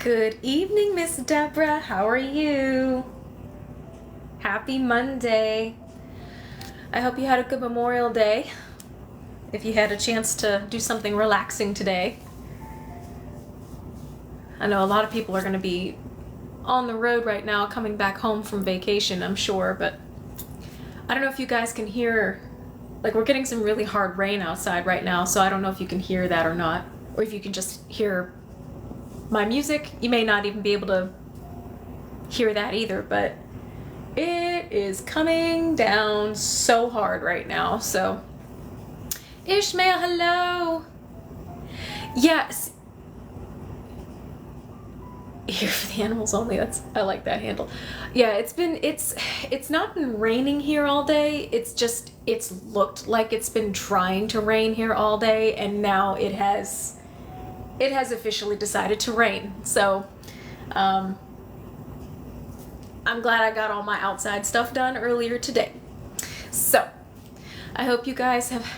Good evening, Miss Deborah. How are you? Happy Monday. I hope you had a good Memorial Day. If you had a chance to do something relaxing today. I know a lot of people are going to be on the road right now, coming back home from vacation, I'm sure, but I don't know if you guys can hear, like, we're getting some really hard rain outside right now, so I don't know if you can hear that or not, or if you can just hear my music. You may not even be able to hear that either, but it is coming down so hard right now. So Ishmael, hello. Yes, here for the animals only. I like that handle. Yeah, it's not been raining here all day. It's looked like it's been trying to rain here all day, and now it has officially decided to rain. So I'm glad I got all my outside stuff done earlier today. So I hope you guys have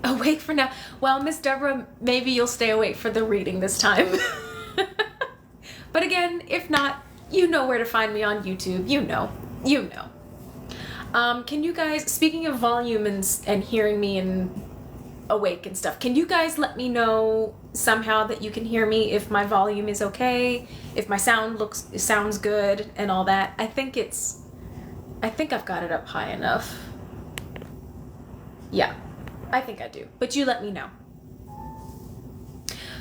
awake for now. Well, Miss Deborah, maybe you'll stay awake for the reading this time. But again, if not, you know where to find me on YouTube. You know. Can you guys, speaking of volume and hearing me and awake and stuff, can you guys let me know somehow that you can hear me, if my volume is okay, if my sounds good and all that? I think I've got it up high enough. Yeah, I think I do, but you let me know.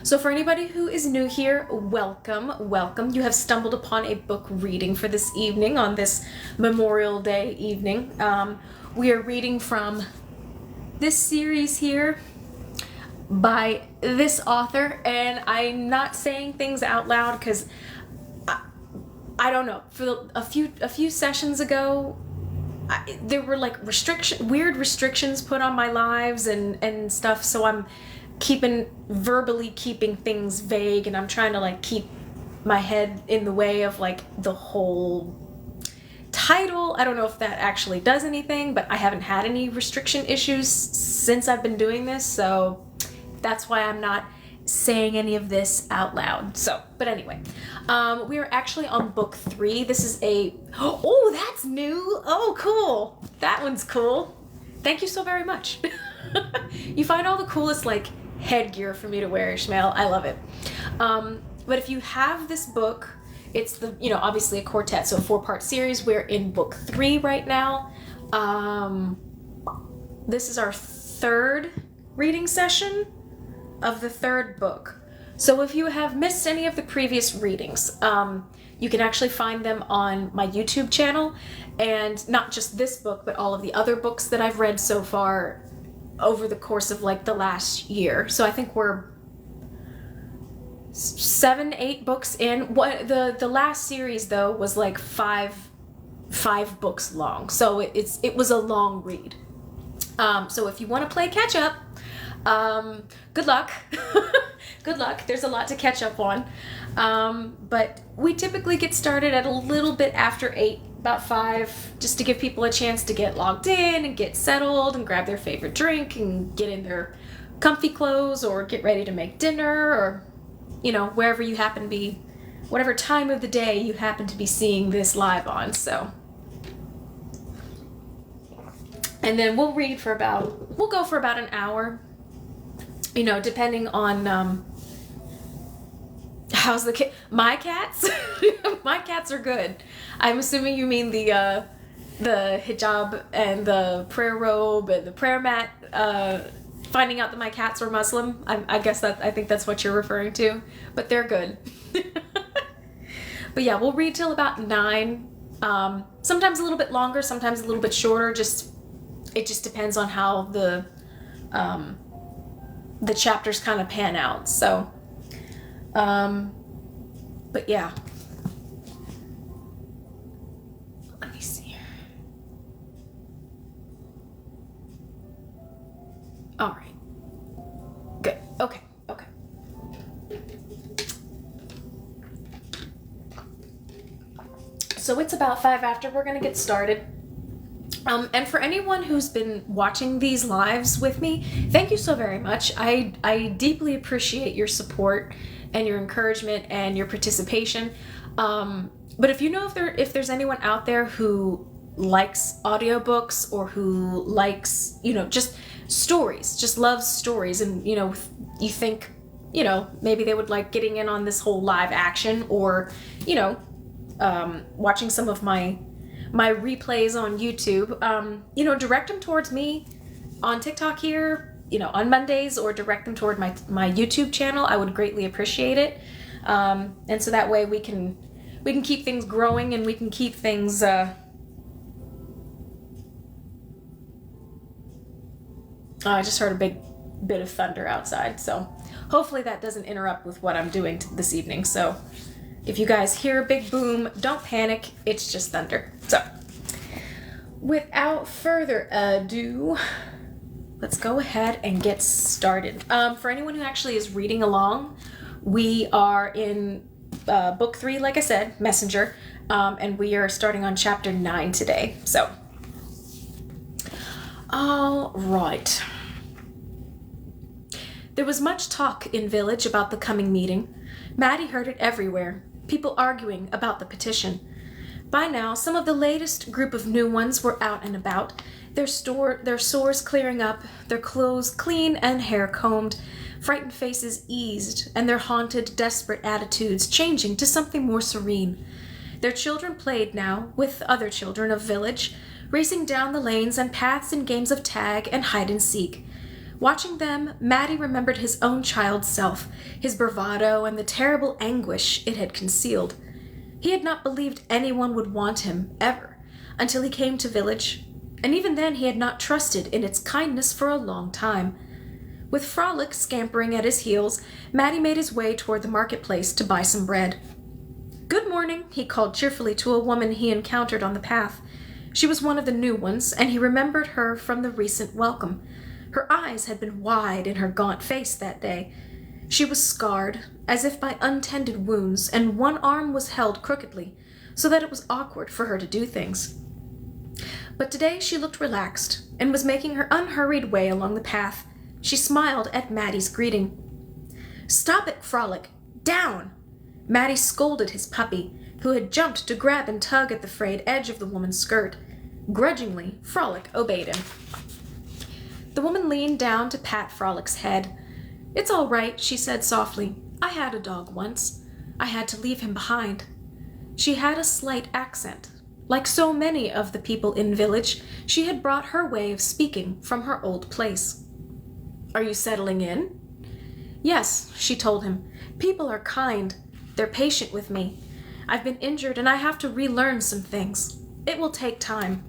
So for anybody who is new here, welcome. You have stumbled upon a book reading for this evening on this Memorial Day evening. We are reading from this series here by this author, and I'm not saying things out loud because I don't know. For a few sessions ago, there were like weird restrictions put on my lives and stuff, so I'm verbally keeping things vague, and I'm trying to like keep my head in the way of like the whole title. I don't know if that actually does anything, but I haven't had any restriction issues since I've been doing this, so that's why I'm not saying any of this out loud. So, but anyway, we are actually on book 3. This is oh, that's new. Oh, cool. That one's cool. Thank you so very much. You find all the coolest like headgear for me to wear, Ishmael. I love it. But if you have this book, it's obviously a quartet, so a 4-part series. We're in book 3 right now. This is our 3rd reading session of the 3rd book. So if you have missed any of the previous readings, you can actually find them on my YouTube channel, and not just this book, but all of the other books that I've read so far over the course of like the last year. So I think we're 7-8 books in. The last series though was like five books long, so it was a long read. So if you want to play catch up, good luck. Good luck. There's a lot to catch up on. But we typically get started at a little bit after 8, about 5, just to give people a chance to get logged in and get settled and grab their favorite drink and get in their comfy clothes or get ready to make dinner, or, wherever you happen to be, whatever time of the day you happen to be seeing this live on. So, and then we'll go for about an hour, depending on, how's the my cats? My cats are good. I'm assuming you mean the hijab and the prayer robe and the prayer mat, finding out that my cats are Muslim. I think that's what you're referring to, but they're good. But yeah, we'll read till about 9. Sometimes a little bit longer, sometimes a little bit shorter. It just depends on how the chapters kind of pan out. So, but yeah. Let me see here. All right. Good. Okay. So it's about 5 after. We're going to get started. And for anyone who's been watching these lives with me, thank you so very much. I deeply appreciate your support and your encouragement and your participation. But if you know if there's anyone out there who likes audiobooks or who likes, just stories, just loves stories, and, you think, maybe they would like getting in on this whole live action, or, watching some of my replays on YouTube, direct them towards me on TikTok here, on Mondays, or direct them toward my YouTube channel. I would greatly appreciate it. And so that way we can keep things growing, and we can keep things, I just heard a big bit of thunder outside, so hopefully that doesn't interrupt with what I'm doing this evening. So if you guys hear a big boom, don't panic, it's just thunder. So without further ado, let's go ahead and get started. For anyone who actually is reading along, we are in book 3, like I said, Messenger, and we are starting on chapter 9 today. So, all right. There was much talk in village about the coming meeting. Maddie heard it everywhere, people arguing about the petition. By now, some of the latest group of new ones were out and about, their sores clearing up, their clothes clean and hair combed, frightened faces eased, and their haunted, desperate attitudes changing to something more serene. Their children played now with other children of village, racing down the lanes and paths in games of tag and hide and seek. Watching them, Maddie remembered his own child self, his bravado and the terrible anguish it had concealed. He had not believed anyone would want him, ever, until he came to village, and even then he had not trusted in its kindness for a long time. With Frolic scampering at his heels, Maddie made his way toward the marketplace to buy some bread. "Good morning," he called cheerfully to a woman he encountered on the path. She was one of the new ones, and he remembered her from the recent welcome. Her eyes had been wide in her gaunt face that day. She was scarred, as if by untended wounds, and one arm was held crookedly, so that it was awkward for her to do things. But today she looked relaxed, and was making her unhurried way along the path. She smiled at Maddie's greeting. "Stop it, Frolic! Down!" Maddie scolded his puppy, who had jumped to grab and tug at the frayed edge of the woman's skirt. Grudgingly, Frolic obeyed him. The woman leaned down to pat Frolic's head. "It's all right," she said softly. "I had a dog once. I had to leave him behind." She had a slight accent. Like so many of the people in village, she had brought her way of speaking from her old place. "Are you settling in?" "Yes," she told him. "People are kind. They're patient with me. I've been injured and I have to relearn some things. It will take time."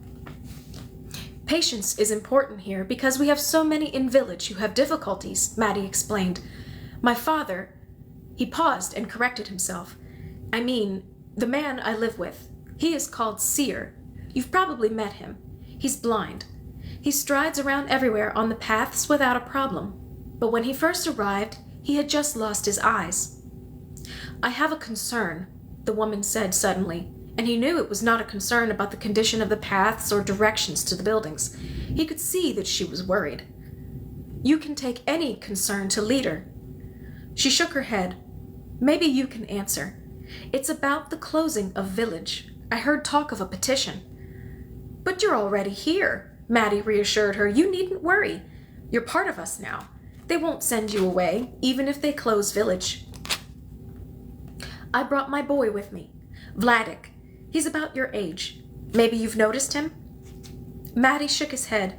"Patience is important here because we have so many in village who have difficulties," Maddie explained. "My father—" He paused and corrected himself. "I mean, the man I live with. He is called Seer. You've probably met him. He's blind. He strides around everywhere on the paths without a problem. But when he first arrived, he had just lost his eyes." "I have a concern," the woman said suddenly, and he knew it was not a concern about the condition of the paths or directions to the buildings. He could see that she was worried. "You can take any concern to Leader." She shook her head. "Maybe you can answer. It's about the closing of village. I heard talk of a petition." "But you're already here," Maddie reassured her. "You needn't worry. You're part of us now. They won't send you away, even if they close village." "I brought my boy with me, Vladik. He's about your age. Maybe you've noticed him?" Maddie shook his head.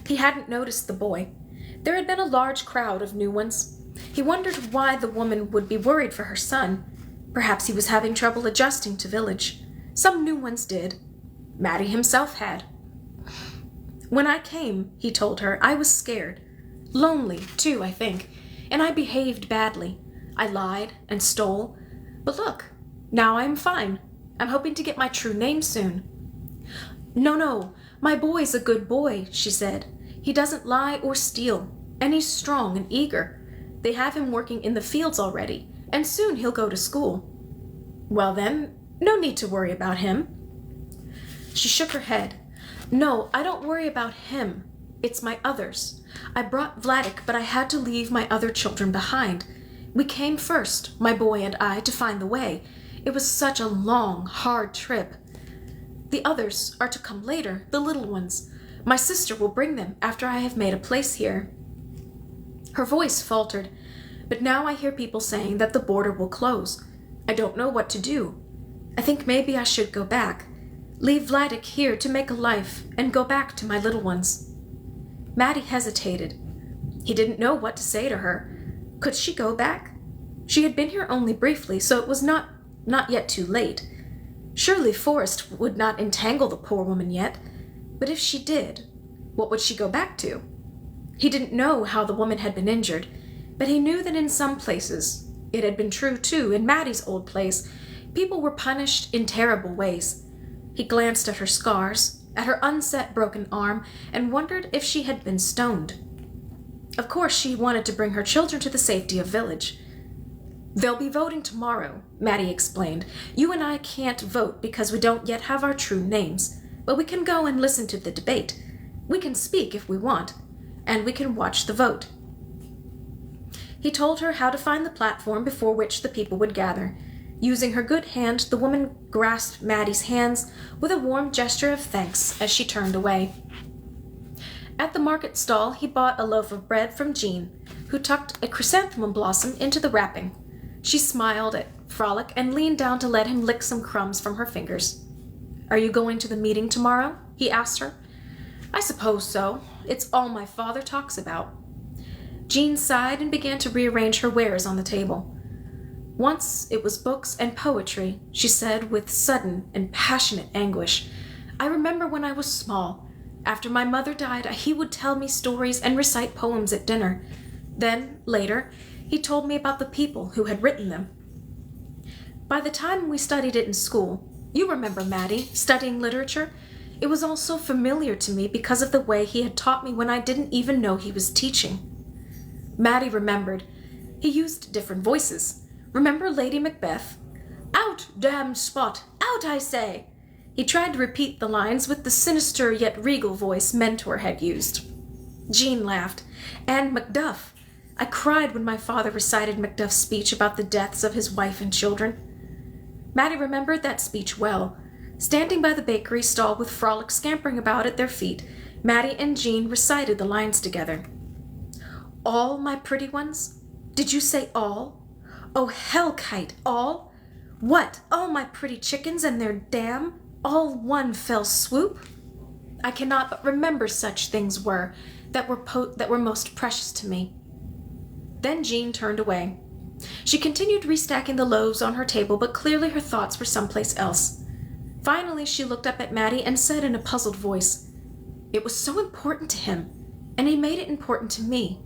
He hadn't noticed the boy. There had been a large crowd of new ones. He wondered why the woman would be worried for her son. Perhaps he was having trouble adjusting to village. Some new ones did. Maddie himself had. "When I came," he told her, "I was scared. Lonely, too, I think. And I behaved badly. I lied and stole. But look, now I am fine. I'm hoping to get my true name soon." No, my boy's a good boy," she said. "He doesn't lie or steal, and he's strong and eager. They have him working in the fields already, and soon he'll go to school." "Well then, no need to worry about him." She shook her head. No, I don't worry about him. It's my others. I brought Vladik, but I had to leave my other children behind. We came first, my boy and I, to find the way. It was such a long, hard trip. The others are to come later, the little ones. My sister will bring them after I have made a place here." Her voice faltered, but now I hear people saying that the border will close. I don't know what to do. I think maybe I should go back. Leave Vladik here to make a life and go back to my little ones. Maddie hesitated. He didn't know what to say to her. Could she go back? She had been here only briefly, so it was not yet too late. Surely Forrest would not entangle the poor woman yet. But if she did, what would she go back to? He didn't know how the woman had been injured, but he knew that in some places, it had been true too, in Maddie's old place, people were punished in terrible ways. He glanced at her scars, at her unset broken arm, and wondered if she had been stoned. Of course, she wanted to bring her children to the safety of village. "They'll be voting tomorrow," Maddie explained. "You and I can't vote because we don't yet have our true names, but we can go and listen to the debate. We can speak if we want, and we can watch the vote." He told her how to find the platform before which the people would gather. Using her good hand, the woman grasped Maddie's hands with a warm gesture of thanks as she turned away. At the market stall, he bought a loaf of bread from Jean, who tucked a chrysanthemum blossom into the wrapping. She smiled at Frolic and leaned down to let him lick some crumbs from her fingers. "Are you going to the meeting tomorrow?" he asked her. "I suppose so. It's all my father talks about." Jean sighed and began to rearrange her wares on the table. "Once it was books and poetry," she said with sudden and passionate anguish. "I remember when I was small. After my mother died, he would tell me stories and recite poems at dinner. Then, later, he told me about the people who had written them. By the time we studied it in school, you remember Maddie, studying literature? It was all so familiar to me because of the way he had taught me when I didn't even know he was teaching." Maddie remembered. He used different voices. Remember Lady Macbeth? "Out, damned spot! Out, I say!" He tried to repeat the lines with the sinister yet regal voice Mentor had used. Jean laughed. "And Macduff. I cried when my father recited Macduff's speech about the deaths of his wife and children." Maddie remembered that speech well. Standing by the bakery stall with Frolic scampering about at their feet, Maddie and Jean recited the lines together. "All my pretty ones? Did you say all? Oh, hell-kite, all? What, all my pretty chickens and their dam? All one fell swoop? I cannot but remember such things were, that were most precious to me." Then Jean turned away. She continued restacking the loaves on her table, but clearly her thoughts were someplace else. Finally, she looked up at Maddie and said in a puzzled voice, "It was so important to him, and he made it important to me.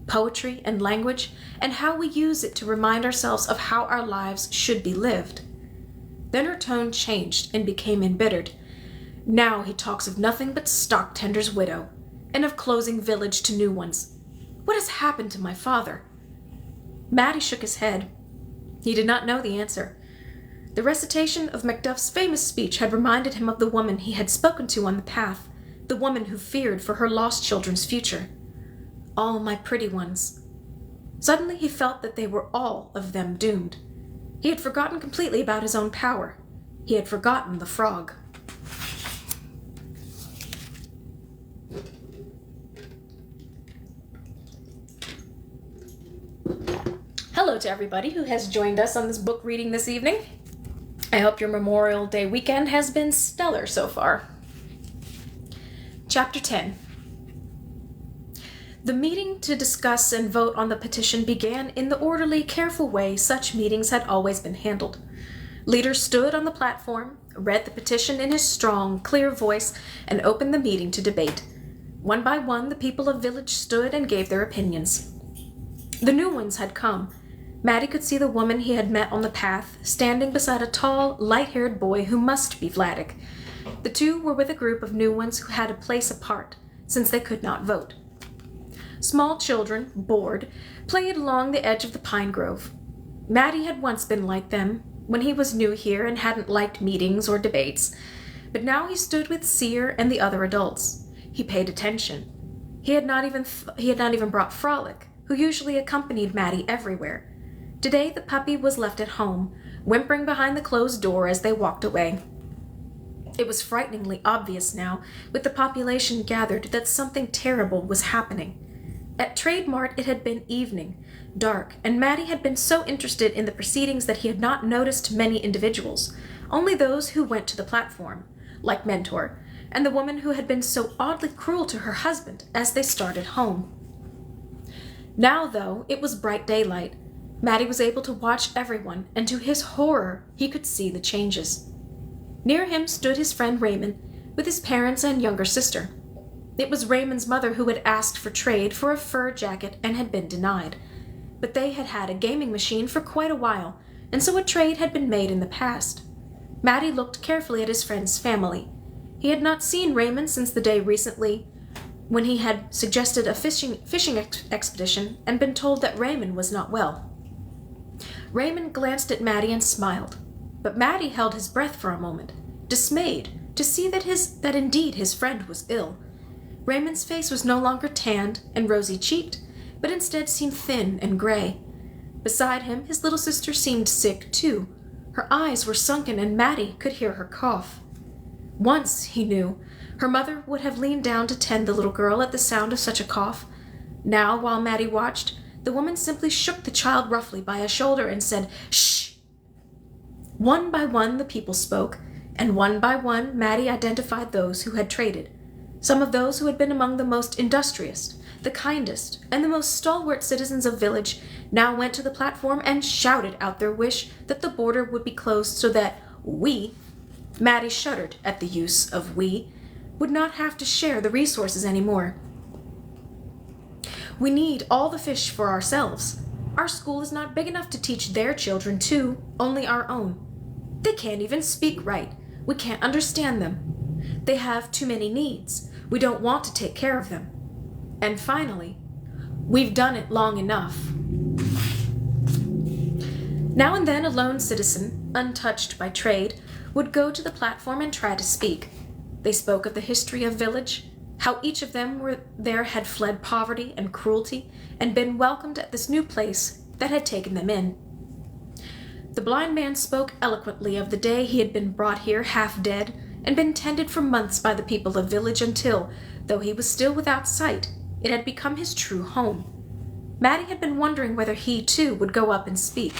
Poetry and language, and how we use it to remind ourselves of how our lives should be lived." Then her tone changed and became embittered. "Now he talks of nothing but Stocktender's widow, and of closing village to new ones. What has happened to my father?" Maddie shook his head. He did not know the answer. The recitation of Macduff's famous speech had reminded him of the woman he had spoken to on the path, the woman who feared for her lost children's future. All my pretty ones. Suddenly he felt that they were all of them doomed. He had forgotten completely about his own power. He had forgotten the frog. Hello to everybody who has joined us on this book reading this evening. I hope your Memorial Day weekend has been stellar so far. Chapter 10. The meeting to discuss and vote on the petition began in the orderly, careful way such meetings had always been handled. Leaders stood on the platform, read the petition in his strong, clear voice, and opened the meeting to debate. One by one, the people of village stood and gave their opinions. The new ones had come. Maddie could see the woman he had met on the path, standing beside a tall, light-haired boy who must be Vladik. The two were with a group of new ones who had a place apart, since they could not vote. Small children, bored, played along the edge of the pine grove. Maddie had once been like them, when he was new here and hadn't liked meetings or debates. But now he stood with Seer and the other adults. He paid attention. He had not even brought Frolic, who usually accompanied Maddie everywhere. Today the puppy was left at home, whimpering behind the closed door as they walked away. It was frighteningly obvious now, with the population gathered, that something terrible was happening. At Trade Mart it had been evening, dark, and Maddie had been so interested in the proceedings that he had not noticed many individuals, only those who went to the platform, like Mentor, and the woman who had been so oddly cruel to her husband as they started home. Now, though, it was bright daylight. Maddie was able to watch everyone, and to his horror, he could see the changes. Near him stood his friend Raymond, with his parents and younger sister. It was Raymond's mother who had asked for trade for a fur jacket and had been denied. But they had had a gaming machine for quite a while, and so a trade had been made in the past. Maddie looked carefully at his friend's family. He had not seen Raymond since the day recently when he had suggested a fishing expedition and been told that Raymond was not well. Raymond glanced at Maddie and smiled, but Maddie held his breath for a moment, dismayed to see that indeed his friend was ill. Raymond's face was no longer tanned and rosy-cheeked, but instead seemed thin and gray. Beside him, his little sister seemed sick too. Her eyes were sunken, and Maddie could hear her cough. Once, he knew, her mother would have leaned down to tend the little girl at the sound of such a cough. Now, while Maddie watched, the woman simply shook the child roughly by a shoulder and said, "Shh!" One by one the people spoke, and one by one Maddie identified those who had traded. Some of those who had been among the most industrious, the kindest, and the most stalwart citizens of village now went to the platform and shouted out their wish that the border would be closed so that we, Maddie shuddered at the use of we, would not have to share the resources anymore. We need all the fish for ourselves. Our school is not big enough to teach their children too, only our own. They can't even speak right. We can't understand them. They have too many needs. We don't want to take care of them. And finally, we've done it long enough. Now and then a lone citizen, untouched by trade, would go to the platform and try to speak. They spoke of the history of village, how each of them had fled poverty and cruelty and been welcomed at this new place that had taken them in. The blind man spoke eloquently of the day he had been brought here half dead and been tended for months by the people of village until, though he was still without sight, it had become his true home. Maddie had been wondering whether he, too, would go up and speak.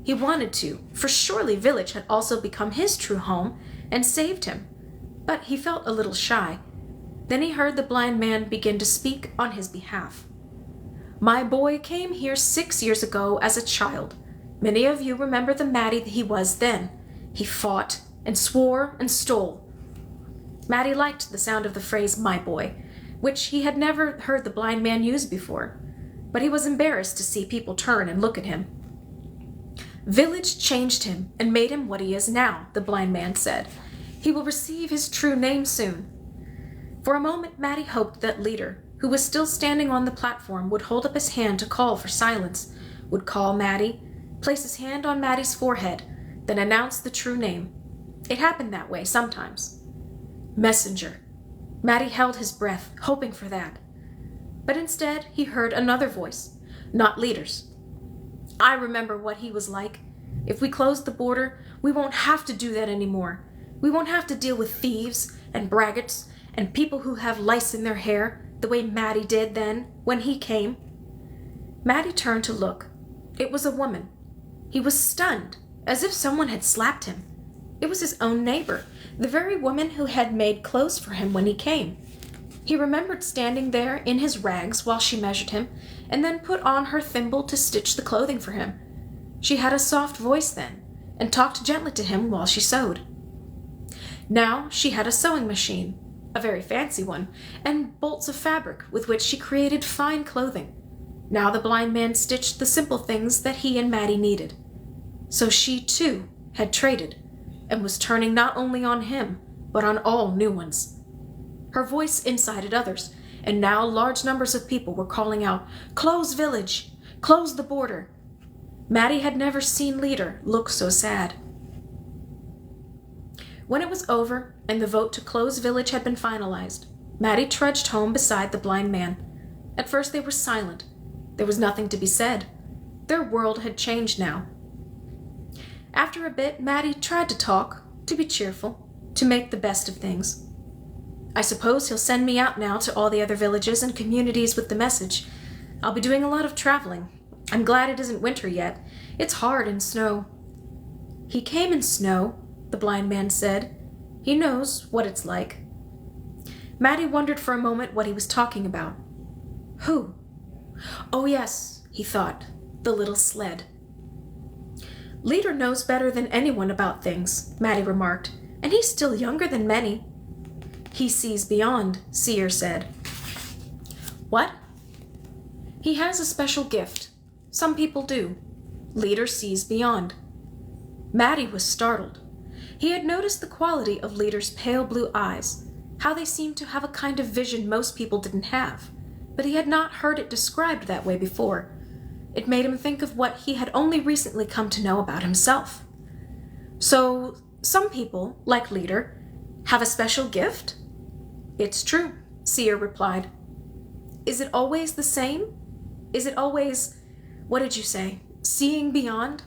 He wanted to, for surely village had also become his true home and saved him. But he felt a little shy. Then he heard the blind man begin to speak on his behalf. "My boy came here 6 years ago as a child. Many of you remember the Maddie he was then. He fought and swore and stole." Maddie liked the sound of the phrase "my boy," which he had never heard the blind man use before, but he was embarrassed to see people turn and look at him. "Village changed him and made him what he is now," the blind man said. "He will receive his true name soon." For a moment Maddie hoped that Leader, who was still standing on the platform, would hold up his hand to call for silence, would call Maddie, place his hand on Maddie's forehead, then announce the true name. It happened that way sometimes. Messenger. Maddie held his breath, hoping for that. But instead he heard another voice, not Leader's. "I remember what he was like. If we close the border, we won't have to do that anymore. We won't have to deal with thieves and braggarts and people who have lice in their hair, the way Maddie did then, when he came." Maddie turned to look. It was a woman. He was stunned, as if someone had slapped him. It was his own neighbor, the very woman who had made clothes for him when he came. He remembered standing there in his rags while she measured him, and then put on her thimble to stitch the clothing for him. She had a soft voice then, and talked gently to him while she sewed. Now she had a sewing machine, a very fancy one, and bolts of fabric with which she created fine clothing. Now the blind man stitched the simple things that he and Maddie needed. So she, too, had traded, and was turning not only on him, but on all new ones. Her voice incited others, and now large numbers of people were calling out, "Close village! Close the border!" Maddie had never seen Leader look so sad. When it was over and the vote to close village had been finalized, Maddie trudged home beside the blind man. At first they were silent. There was nothing to be said. Their world had changed now. After a bit, Maddie tried to talk, to be cheerful, to make the best of things. I suppose he'll send me out now to all the other villages and communities with the message. I'll be doing a lot of traveling. I'm glad it isn't winter yet. It's hard in snow. He came in snow, the blind man said. He knows what it's like. Maddie wondered for a moment what he was talking about. Who? Oh yes, he thought, the little sled. Leader knows better than anyone about things, Maddie remarked, and he's still younger than many. He sees beyond, Seer said. What? He has a special gift. Some people do. Leader sees beyond. Maddie was startled. He had noticed the quality of Leader's pale blue eyes, how they seemed to have a kind of vision most people didn't have, but he had not heard it described that way before. It made him think of what he had only recently come to know about himself. So, some people, like Leader, have a special gift? It's true, Seer replied. Is it always the same? Is it always, what did you say, seeing beyond?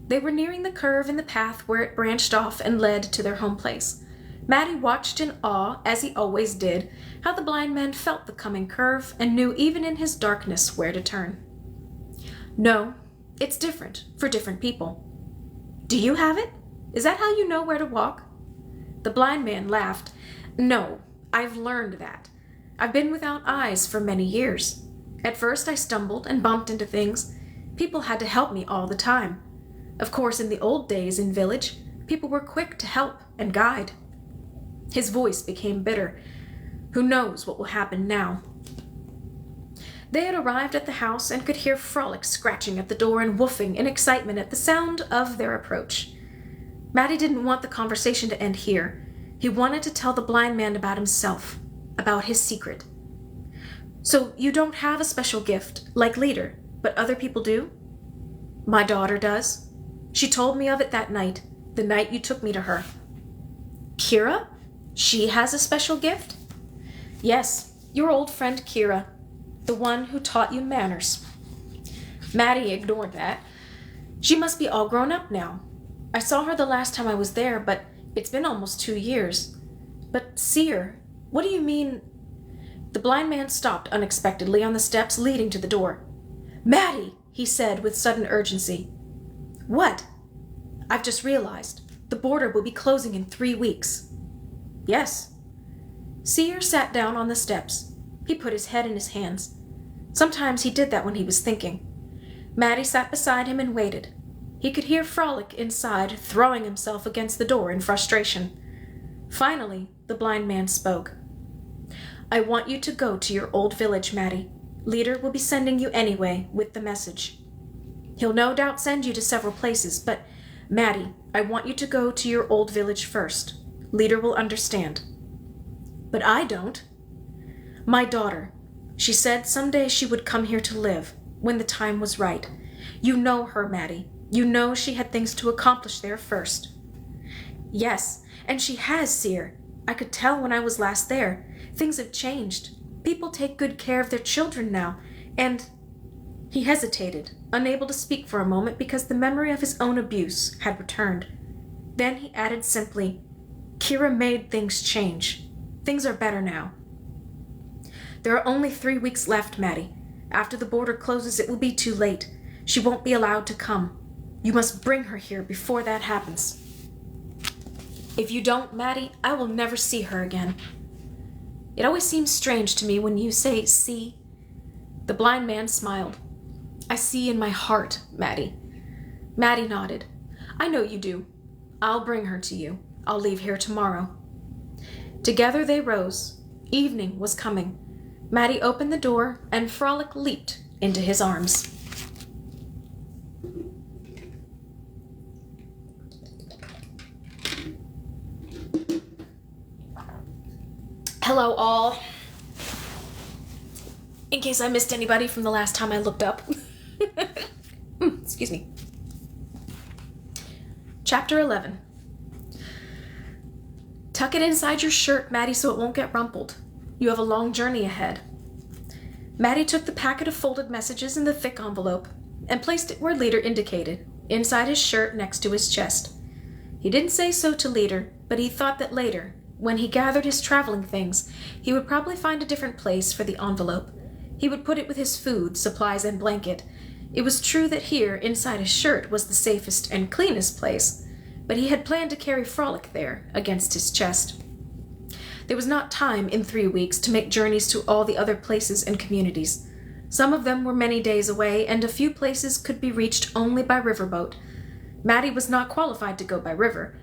They were nearing the curve in the path where it branched off and led to their home place. Maddie watched in awe, as he always did, how the blind man felt the coming curve and knew even in his darkness where to turn. No, it's different for different people. Do you have it? Is that how you know where to walk? The blind man laughed. No, I've learned that. I've been without eyes for many years. At first I stumbled and bumped into things. People had to help me all the time. Of course, in the old days in village, people were quick to help and guide. His voice became bitter. Who knows what will happen now? They had arrived at the house and could hear Frolic scratching at the door and woofing in excitement at the sound of their approach. Maddie didn't want the conversation to end here. He wanted to tell the blind man about himself, about his secret. So you don't have a special gift, like Leader, but other people do? My daughter does. She told me of it that night, the night you took me to her. Kira? She has a special gift? Yes, your old friend Kira, the one who taught you manners. Maddie ignored that. She must be all grown up now. I saw her the last time I was there, but it's been almost 2 years. But Seer, what do you mean? The blind man stopped unexpectedly on the steps leading to the door. Maddie, he said with sudden urgency. What? I've just realized. The border will be closing in 3 weeks. Yes. Seer sat down on the steps. He put his head in his hands. Sometimes he did that when he was thinking. Maddie sat beside him and waited. He could hear Frolic inside, throwing himself against the door in frustration. Finally, the blind man spoke. I want you to go to your old village, Maddie. Leader will be sending you anyway with the message. He'll no doubt send you to several places, but, Maddie, I want you to go to your old village first. Leader will understand. But I don't. My daughter. She said someday she would come here to live, when the time was right. You know her, Maddie. You know she had things to accomplish there first. Yes, and she has, Seer. I could tell when I was last there. Things have changed. People take good care of their children now, and... He hesitated, unable to speak for a moment because the memory of his own abuse had returned. Then he added simply, Kira made things change. Things are better now. There are only 3 weeks left, Maddie. After the border closes, it will be too late. She won't be allowed to come. You must bring her here before that happens. If you don't, Maddie, I will never see her again. It always seems strange to me when you say, see. The blind man smiled. I see in my heart, Maddie. Maddie nodded. I know you do. I'll bring her to you. I'll leave here tomorrow. Together they rose. Evening was coming. Maddie opened the door, and Frolic leaped into his arms. Hello, all. In case I missed anybody from the last time I looked up. Excuse me. Chapter 11. Tuck it inside your shirt, Maddie, so it won't get rumpled. You have a long journey ahead. Maddie took the packet of folded messages in the thick envelope and placed it where Leader indicated, inside his shirt next to his chest. He didn't say so to Leader, but he thought that later, when he gathered his traveling things, he would probably find a different place for the envelope. He would put it with his food, supplies, and blanket. It was true that here, inside his shirt, was the safest and cleanest place, but he had planned to carry Frolic there, against his chest. There was not time in 3 weeks to make journeys to all the other places and communities. Some of them were many days away, and a few places could be reached only by riverboat. Maddie was not qualified to go by river.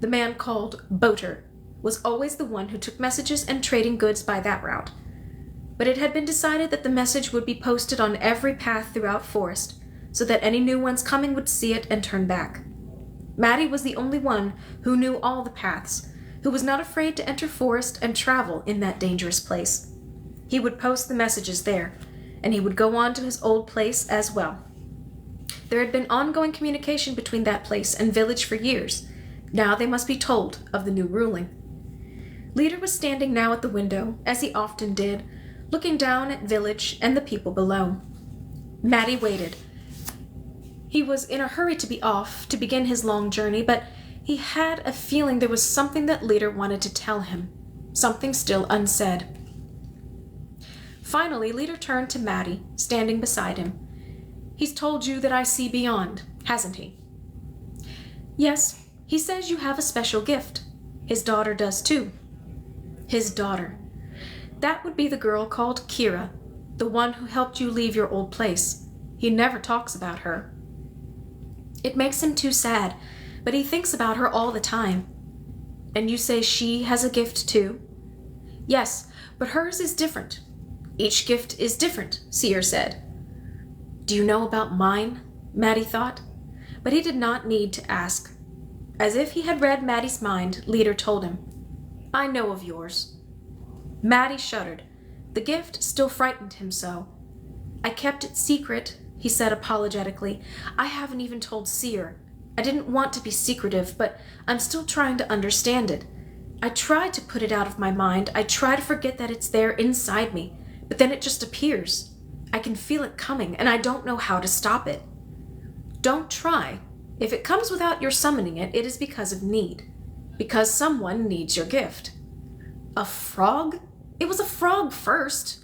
The man called Boater was always the one who took messages and trading goods by that route. But it had been decided that the message would be posted on every path throughout Forest, so that any new ones coming would see it and turn back. Maddie was the only one who knew all the paths, who was not afraid to enter Forest and travel in that dangerous place. He would post the messages there, and he would go on to his old place as well. There had been ongoing communication between that place and village for years. Now they must be told of the new ruling. Leader was standing now at the window, as he often did, looking down at village and the people below. Maddie waited. He was in a hurry to be off, to begin his long journey, but he had a feeling there was something that Leader wanted to tell him, something still unsaid. Finally, Leader turned to Maddie, standing beside him. He's told you that I see beyond, hasn't he? Yes, he says you have a special gift. His daughter does too. His daughter. That would be the girl called Kira, the one who helped you leave your old place. He never talks about her. It makes him too sad, but he thinks about her all the time. And you say she has a gift too? Yes, but hers is different. Each gift is different, Seer said. Do you know about mine? Maddie thought. But he did not need to ask. As if he had read Maddie's mind, Leader told him, I know of yours. Maddie shuddered. The gift still frightened him so. I kept it secret, he said apologetically. I haven't even told Seer. I didn't want to be secretive, but I'm still trying to understand it. I try to put it out of my mind. I try to forget that it's there inside me, but then it just appears. I can feel it coming, and I don't know how to stop it. Don't try. If it comes without your summoning it, it is because of need. Because someone needs your gift. A frog? It was a frog first.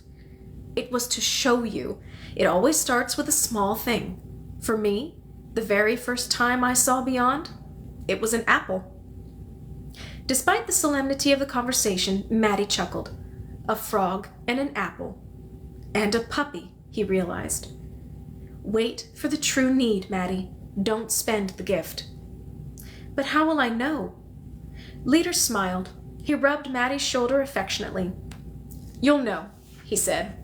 It was to show you. It always starts with a small thing. For me, the very first time I saw beyond, it was an apple. Despite the solemnity of the conversation, Maddie chuckled. A frog and an apple. And a puppy, he realized. Wait for the true need, Maddie. Don't spend the gift. But how will I know? Leader smiled. He rubbed Maddie's shoulder affectionately. You'll know, he said.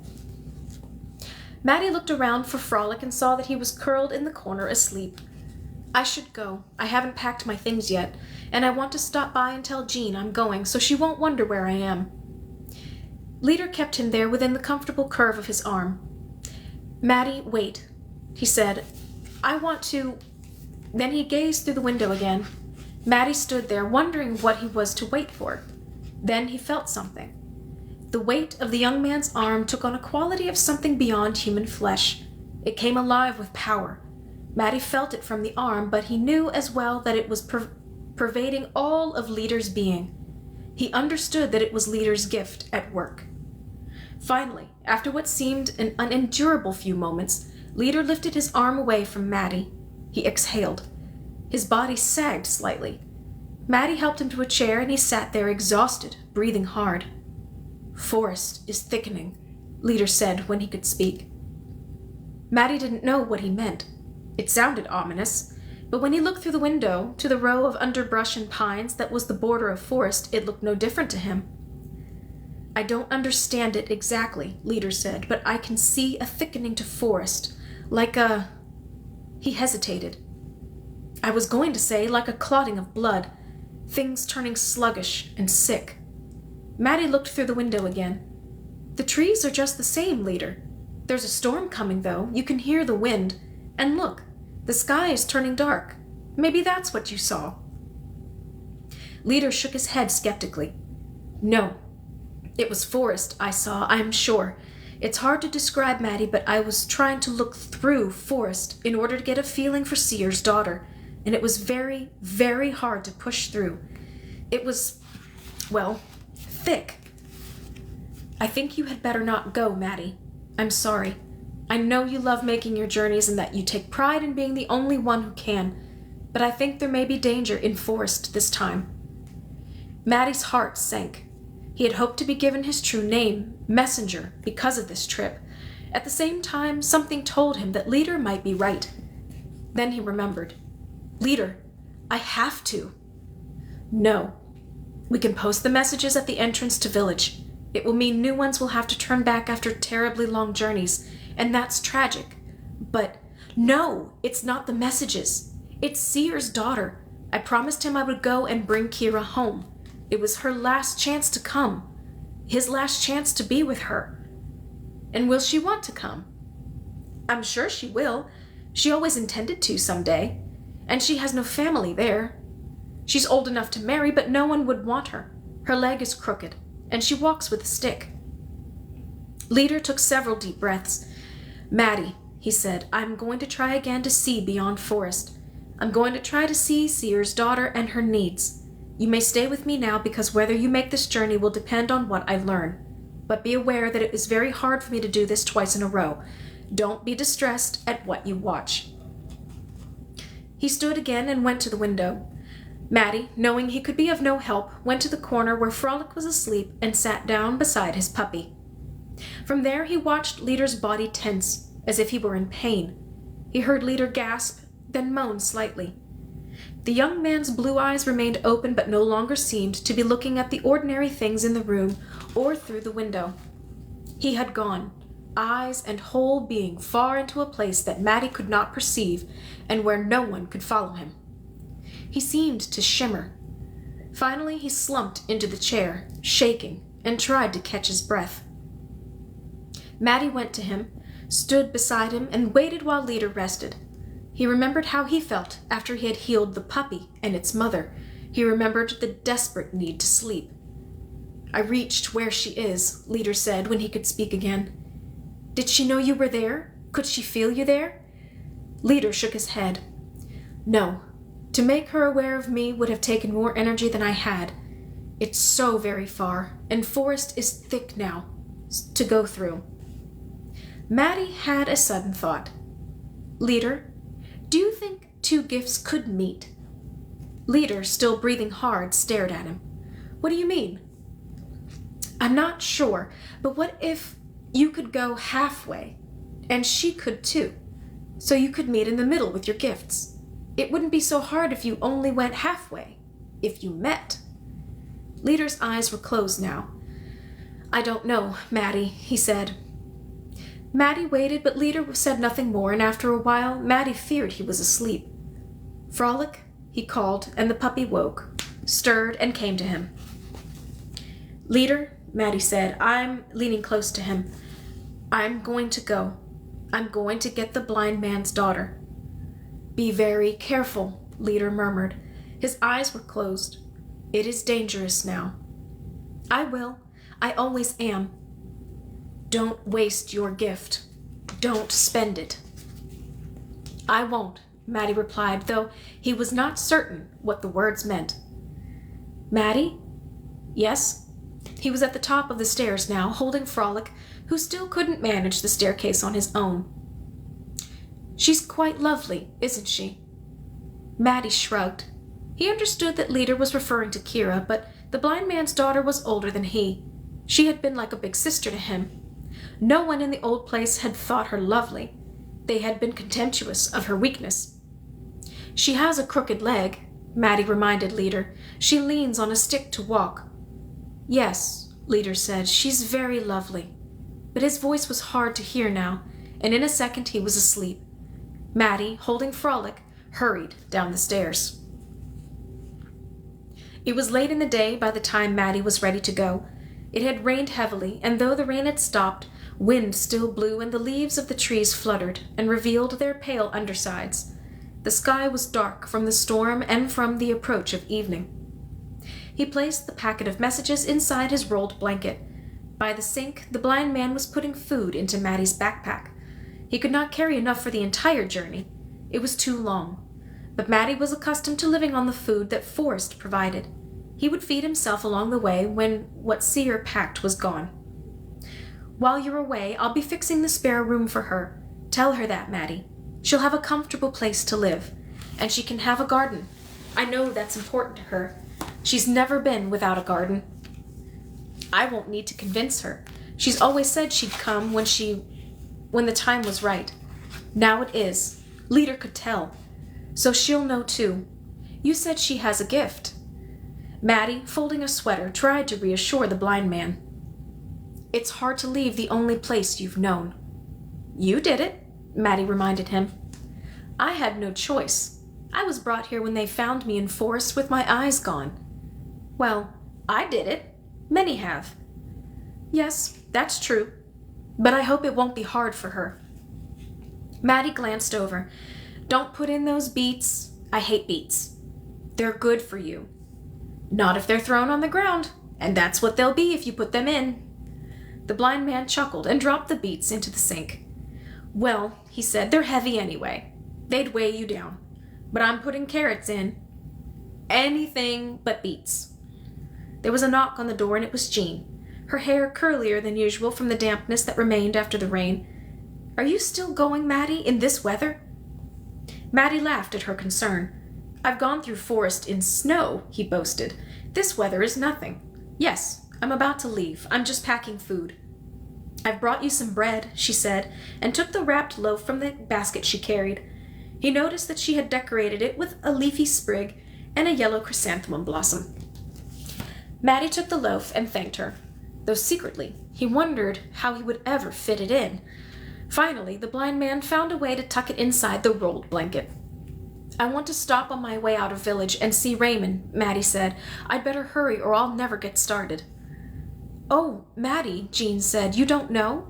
Maddie looked around for Frolic and saw that he was curled in the corner asleep. I should go. I haven't packed my things yet, and I want to stop by and tell Jean I'm going so she won't wonder where I am. Leader kept him there within the comfortable curve of his arm. Maddie, wait, he said. I want to... Then he gazed through the window again. Maddie stood there, wondering what he was to wait for. Then he felt something. The weight of the young man's arm took on a quality of something beyond human flesh. It came alive with power. Maddie felt it from the arm, but he knew as well that it was pervading all of Leader's being. He understood that it was Leader's gift at work. Finally, after what seemed an unendurable few moments, Leader lifted his arm away from Maddie. He exhaled. His body sagged slightly. Maddie helped him to a chair, and he sat there exhausted, breathing hard. Forest is thickening, Leader said when he could speak. Maddie didn't know what he meant. It sounded ominous, but when he looked through the window to the row of underbrush and pines that was the border of forest, it looked no different to him. I don't understand it exactly, Leader said, but I can see a thickening to forest, like a... He hesitated. I was going to say like a clotting of blood, things turning sluggish and sick. Maddie looked through the window again. The trees are just the same, Leader. There's a storm coming, though. You can hear the wind. And look, the sky is turning dark. Maybe that's what you saw. Leader shook his head skeptically. No. It was Forrest I saw, I'm sure. It's hard to describe, Maddie, but I was trying to look through Forrest in order to get a feeling for Seer's daughter, and it was very, very hard to push through. It was, well, thick. I think you had better not go, Maddie. I'm sorry. I know you love making your journeys and that you take pride in being the only one who can, but I think there may be danger in Forrest this time. Maddie's heart sank. He had hoped to be given his true name, Messenger, because of this trip. At the same time, something told him that Leader might be right. Then he remembered. Leader, I have to. No. We can post the messages at the entrance to village. It will mean new ones will have to turn back after terribly long journeys, and that's tragic. But no, it's not the messages. It's Seer's daughter. I promised him I would go and bring Kira home. It was her last chance to come. His last chance to be with her. And will she want to come? I'm sure she will. She always intended to someday. And she has no family there. She's old enough to marry, but no one would want her. Her leg is crooked, and she walks with a stick. Leader took several deep breaths. Maddie, he said, I'm going to try again to see beyond Forrest. I'm going to try to see Seer's daughter and her needs. You may stay with me now because whether you make this journey will depend on what I learn. But be aware that it is very hard for me to do this twice in a row. Don't be distressed at what you watch. He stood again and went to the window. Maddie, knowing he could be of no help, went to the corner where Frolic was asleep and sat down beside his puppy. From there he watched Leader's body tense, as if he were in pain. He heard Leader gasp, then moan slightly. The young man's blue eyes remained open but no longer seemed to be looking at the ordinary things in the room or through the window. He had gone, eyes and whole being, far into a place that Maddie could not perceive and where no one could follow him. He seemed to shimmer. Finally, he slumped into the chair, shaking, and tried to catch his breath. Maddie went to him, stood beside him, and waited while Leader rested. He remembered how he felt after he had healed the puppy and its mother. He remembered the desperate need to sleep. I reached where she is, Leader said when he could speak again. Did she know you were there? Could she feel you there? Leader shook his head. No. To make her aware of me would have taken more energy than I had. It's so very far, and Forrest is thick now to go through. Maddie had a sudden thought. Leader, do you think two gifts could meet? Leader, still breathing hard, stared at him. What do you mean? I'm not sure, but what if you could go halfway, and she could too, so you could meet in the middle with your gifts? It wouldn't be so hard if you only went halfway, if you met. Leader's eyes were closed now. I don't know, Maddie, he said. Maddie waited, but Leader said nothing more, and after a while, Maddie feared he was asleep. Frolic, he called, and the puppy woke, stirred, and came to him. Leader, Maddie said, I'm leaning close to him. I'm going to go. I'm going to get the blind man's daughter. Be very careful, Leader murmured. His eyes were closed. It is dangerous now. I will. I always am. Don't waste your gift. Don't spend it. I won't, Maddie replied, though he was not certain what the words meant. Maddie? Yes? He was at the top of the stairs now, holding Frolic, who still couldn't manage the staircase on his own. She's quite lovely, isn't she? Maddie shrugged. He understood that Leader was referring to Kira, but the blind man's daughter was older than he. She had been like a big sister to him. No one in the old place had thought her lovely. They had been contemptuous of her weakness. She has a crooked leg, Maddie reminded Leader. She leans on a stick to walk. Yes, Leader said, she's very lovely. But his voice was hard to hear now, and in a second he was asleep. Maddie, holding Frolic, hurried down the stairs. It was late in the day by the time Maddie was ready to go. It had rained heavily, and though the rain had stopped, wind still blew and the leaves of the trees fluttered and revealed their pale undersides. The sky was dark from the storm and from the approach of evening. He placed the packet of messages inside his rolled blanket. By the sink, the blind man was putting food into Maddie's backpack. He could not carry enough for the entire journey. It was too long. But Maddie was accustomed to living on the food that Forrest provided. He would feed himself along the way when what Seer packed was gone. "While you're away, I'll be fixing the spare room for her. Tell her that, Maddie. She'll have a comfortable place to live, and she can have a garden. I know that's important to her. She's never been without a garden. I won't need to convince her. She's always said she'd come when the time was right. Now it is. Leader could tell. So she'll know too. You said she has a gift." Maddie, folding a sweater, tried to reassure the blind man. "It's hard to leave the only place you've known." "You did it," Maddie reminded him. "I had no choice. I was brought here when they found me in Forest with my eyes gone." "Well, I did it. Many have." "Yes, that's true. But I hope it won't be hard for her." Maddie glanced over. "Don't put in those beets. I hate beets. They're good for you." "Not if they're thrown on the ground, and that's what they'll be if you put them in." The blind man chuckled and dropped the beets into the sink. "Well," he said, "they're heavy anyway. They'd weigh you down. But I'm putting carrots in. Anything but beets." There was a knock on the door, and it was Jean, her hair curlier than usual from the dampness that remained after the rain. "Are you still going, Maddie, in this weather?" Maddie laughed at her concern. "I've gone through Forest in snow," he boasted. "This weather is nothing. Yes, I'm about to leave. I'm just packing food." "I've brought you some bread," she said, and took the wrapped loaf from the basket she carried. He noticed that she had decorated it with a leafy sprig and a yellow chrysanthemum blossom. Maddie took the loaf and thanked her, though secretly he wondered how he would ever fit it in. Finally, the blind man found a way to tuck it inside the rolled blanket. "I want to stop on my way out of village and see Raymond," Maddie said. "I'd better hurry or I'll never get started." "Oh, Maddie," Jean said, "you don't know?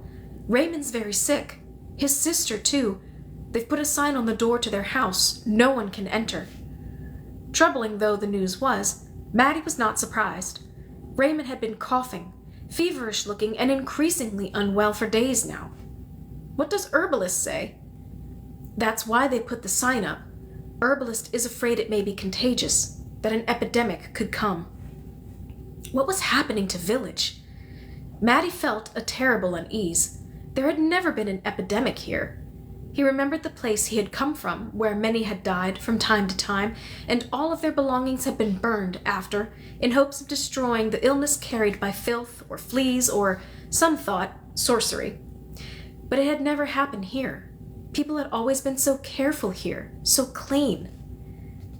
Raymond's very sick. His sister, too. They've put a sign on the door to their house. No one can enter." Troubling though the news was, Maddie was not surprised. Raymond had been coughing, feverish-looking, and increasingly unwell for days now. "What does Herbalist say?" "That's why they put the sign up. Herbalist is afraid it may be contagious, that an epidemic could come." What was happening to village? Maddie felt a terrible unease. There had never been an epidemic here. He remembered the place he had come from, where many had died from time to time, and all of their belongings had been burned after, in hopes of destroying the illness carried by filth or fleas or, some thought, sorcery. But it had never happened here. People had always been so careful here, so clean.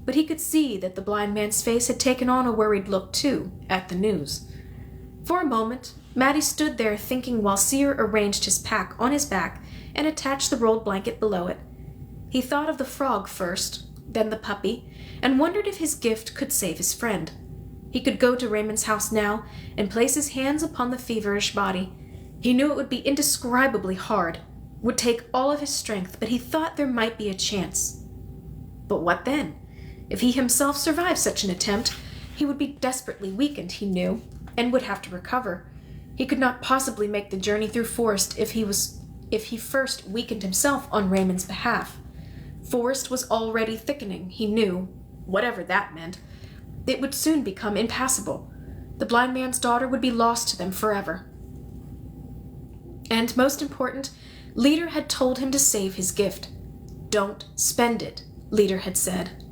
But he could see that the blind man's face had taken on a worried look, too, at the news. For a moment, Maddie stood there thinking while Seer arranged his pack on his back and attached the rolled blanket below it. He thought of the frog first, then the puppy, and wondered if his gift could save his friend. He could go to Raymond's house now and place his hands upon the feverish body. He knew it would be indescribably hard, would take all of his strength, but he thought there might be a chance. But what then? If he himself survived such an attempt, he would be desperately weakened, he knew, and would have to recover. He could not possibly make the journey through Forest if he first weakened himself on Raymond's behalf. Forest was already thickening, he knew, whatever that meant. It would soon become impassable. The blind man's daughter would be lost to them forever. And most important, Leader had told him to save his gift. "Don't spend it," Leader had said.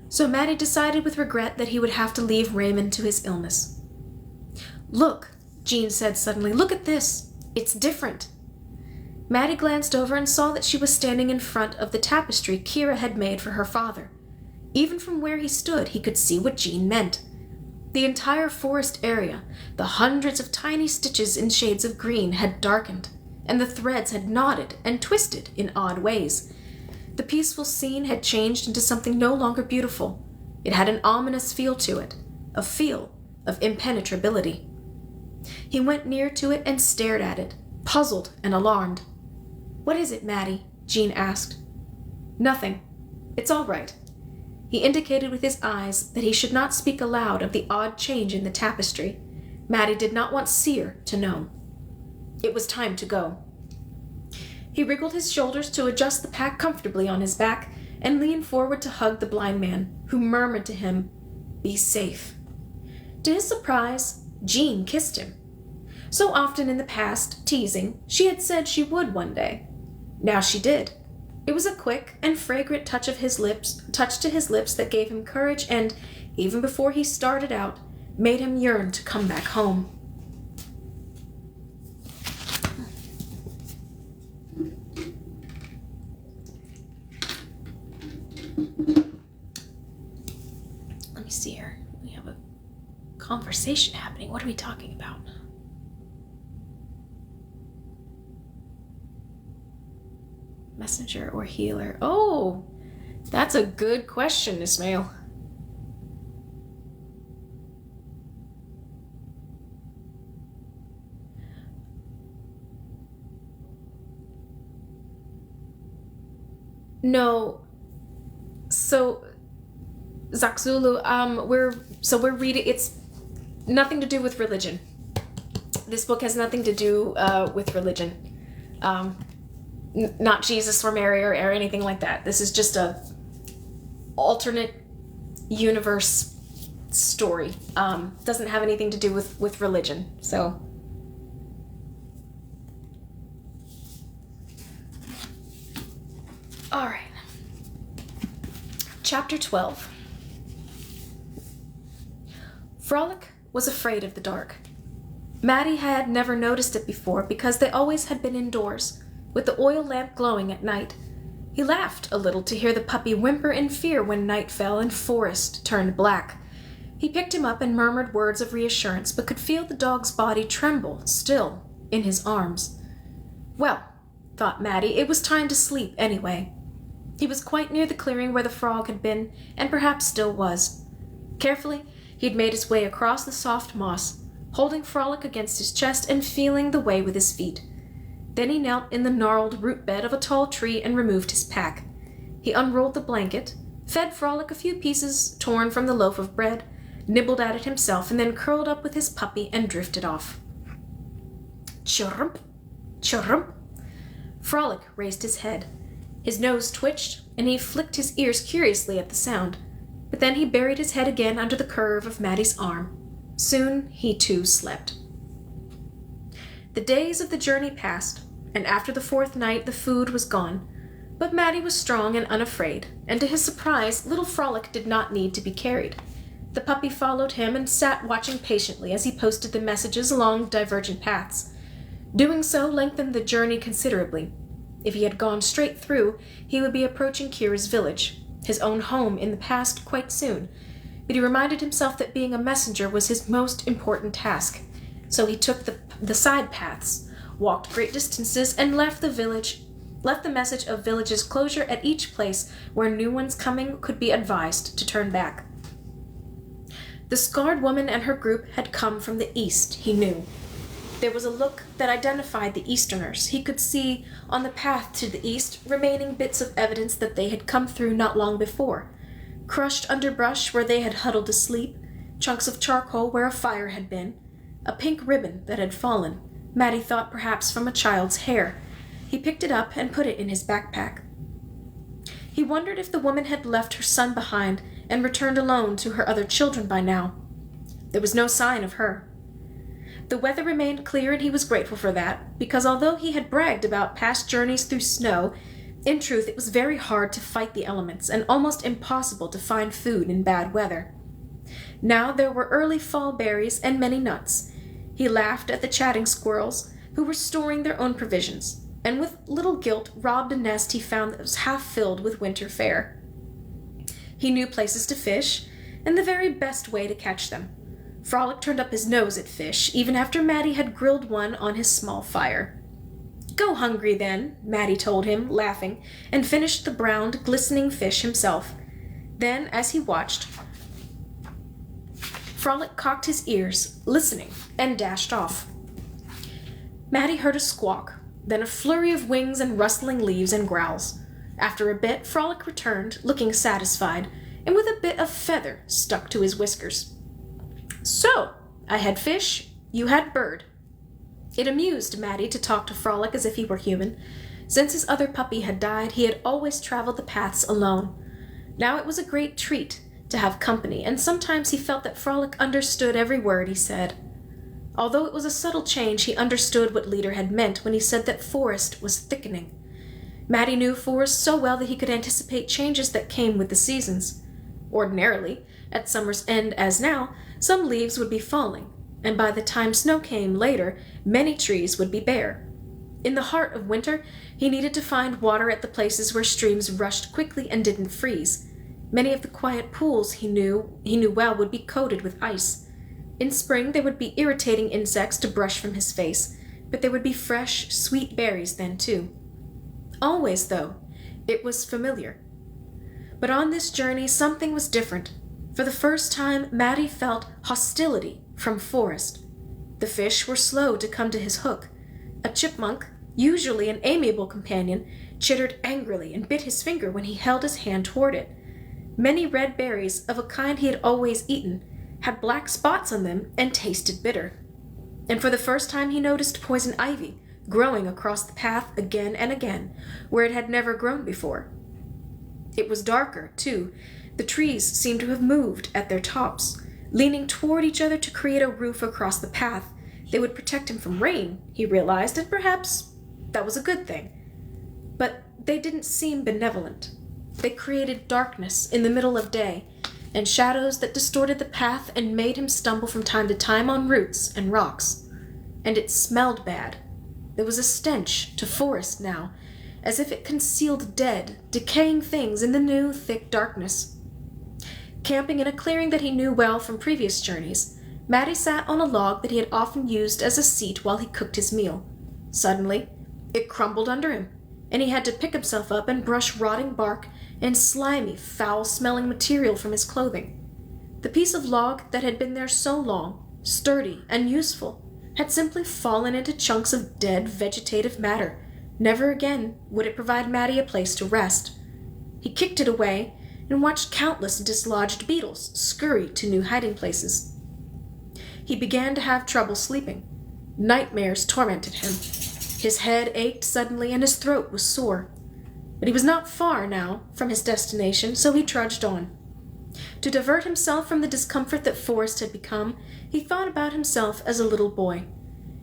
So Maddie decided with regret that he would have to leave Raymond to his illness. "Look," Jean said suddenly, "look at this. It's different." Maddie glanced over and saw that she was standing in front of the tapestry Kira had made for her father. Even from where he stood, he could see what Jean meant. The entire forest area, the hundreds of tiny stitches in shades of green, had darkened, and the threads had knotted and twisted in odd ways. The peaceful scene had changed into something no longer beautiful. It had an ominous feel to it, a feel of impenetrability. He went near to it and stared at it, puzzled and alarmed. "What is it, Maddie?" Jean asked. "Nothing. It's all right." He indicated with his eyes that he should not speak aloud of the odd change in the tapestry. Maddie did not want Seer to know. It was time to go. He wriggled his shoulders to adjust the pack comfortably on his back and leaned forward to hug the blind man, who murmured to him, "Be safe." To his surprise, Jean kissed him. So often in the past, teasing, she had said she would one day. Now she did. It was a quick and fragrant touch to his lips that gave him courage and, even before he started out, made him yearn to come back home. Let me see here. We have a conversation happening. What are we talking about? Messenger or healer? Oh, that's a good question, Ismail. No. So, Zakzulu, we're reading. It's nothing to do with religion. This book has nothing to do with religion. Not Jesus or Mary or anything like that. This is just a alternate universe story. Doesn't have anything to do with religion. So, all right. Chapter 12. Frolic was afraid of the dark. Maddie had never noticed it before because they always had been indoors, with the oil lamp glowing at night. He laughed a little to hear the puppy whimper in fear when night fell and forest turned black. He picked him up and murmured words of reassurance, but could feel the dog's body tremble, still, in his arms. Well, thought Maddie, it was time to sleep anyway. He was quite near the clearing where the frog had been, and perhaps still was. Carefully, he had made his way across the soft moss, holding Frolic against his chest and feeling the way with his feet. Then he knelt in the gnarled root bed of a tall tree and removed his pack. He unrolled the blanket, fed Frolic a few pieces torn from the loaf of bread, nibbled at it himself, and then curled up with his puppy and drifted off. Chirrup, chirrup. Frolic raised his head. His nose twitched, and he flicked his ears curiously at the sound, but then he buried his head again under the curve of Maddie's arm. Soon he too slept. The days of the journey passed, and after the fourth night the food was gone, but Maddie was strong and unafraid, and to his surprise, little Frolic did not need to be carried. The puppy followed him and sat watching patiently as he posted the messages along divergent paths. Doing so lengthened the journey considerably. If he had gone straight through, he would be approaching Kira's village, his own home in the past, quite soon, but he reminded himself that being a messenger was his most important task. So he took the side paths, walked great distances, and left the message of village's closure at each place where new ones coming could be advised to turn back. The scarred woman and her group had come from the east, he knew. There was a look that identified the Easterners. He could see, on the path to the east, remaining bits of evidence that they had come through not long before. Crushed underbrush where they had huddled to sleep, chunks of charcoal where a fire had been, a pink ribbon that had fallen, Maddie thought perhaps from a child's hair. He picked it up and put it in his backpack. He wondered if the woman had left her son behind and returned alone to her other children by now. There was no sign of her. The weather remained clear, and he was grateful for that, because although he had bragged about past journeys through snow, in truth it was very hard to fight the elements and almost impossible to find food in bad weather. Now there were early fall berries and many nuts. He laughed at the chatting squirrels, who were storing their own provisions, and with little guilt robbed a nest he found that was half filled with winter fare. He knew places to fish, and the very best way to catch them. Frolic turned up his nose at fish, even after Maddie had grilled one on his small fire. "Go hungry, then," Maddie told him, laughing, and finished the browned, glistening fish himself. Then, as he watched, Frolic cocked his ears, listening, and dashed off. Maddie heard a squawk, then a flurry of wings and rustling leaves and growls. After a bit, Frolic returned, looking satisfied, and with a bit of feather stuck to his whiskers. "So, I had fish, you had bird." It amused Matty to talk to Frolic as if he were human. Since his other puppy had died, he had always traveled the paths alone. Now it was a great treat to have company, and sometimes he felt that Frolic understood every word he said. Although it was a subtle change, he understood what Leader had meant when he said that forest was thickening. Matty knew forest so well that he could anticipate changes that came with the seasons. Ordinarily, at summer's end as now, some leaves would be falling, and by the time snow came later, many trees would be bare. In the heart of winter, he needed to find water at the places where streams rushed quickly and didn't freeze. Many of the quiet pools he knew well would be coated with ice. In spring, there would be irritating insects to brush from his face, but there would be fresh, sweet berries then too. Always, though, it was familiar. But on this journey, something was different. For the first time, Matty felt hostility from Forest. The fish were slow to come to his hook. A chipmunk, usually an amiable companion, chittered angrily and bit his finger when he held his hand toward it. Many red berries, of a kind he had always eaten, had black spots on them and tasted bitter. And for the first time he noticed poison ivy growing across the path again and again, where it had never grown before. It was darker, too. The trees seemed to have moved at their tops, leaning toward each other to create a roof across the path. They would protect him from rain, he realized, and perhaps that was a good thing. But they didn't seem benevolent. They created darkness in the middle of day, and shadows that distorted the path and made him stumble from time to time on roots and rocks. And it smelled bad. There was a stench to Forest now, as if it concealed dead, decaying things in the new, thick darkness. Camping in a clearing that he knew well from previous journeys, Matty sat on a log that he had often used as a seat while he cooked his meal. Suddenly, it crumbled under him, and he had to pick himself up and brush rotting bark and slimy, foul-smelling material from his clothing. The piece of log that had been there so long, sturdy and useful, had simply fallen into chunks of dead vegetative matter. Never again would it provide Matty a place to rest. He kicked it away and watched countless dislodged beetles scurry to new hiding places. He began to have trouble sleeping. Nightmares tormented him. His head ached suddenly and his throat was sore. But he was not far now from his destination, so he trudged on. To divert himself from the discomfort that Forest had become, he thought about himself as a little boy.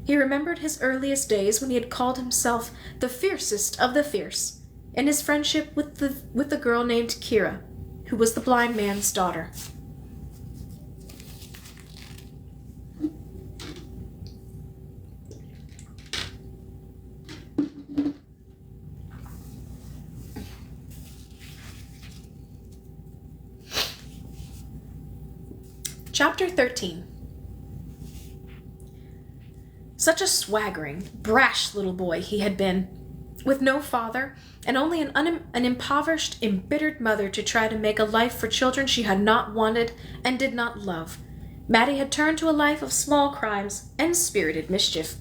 He remembered his earliest days when he had called himself the fiercest of the fierce, and his friendship with the girl named Kira, who was the blind man's daughter. Chapter 13. Such a swaggering, brash little boy he had been, with no father and only an impoverished, embittered mother to try to make a life for children she had not wanted and did not love. Matty had turned to a life of small crimes and spirited mischief.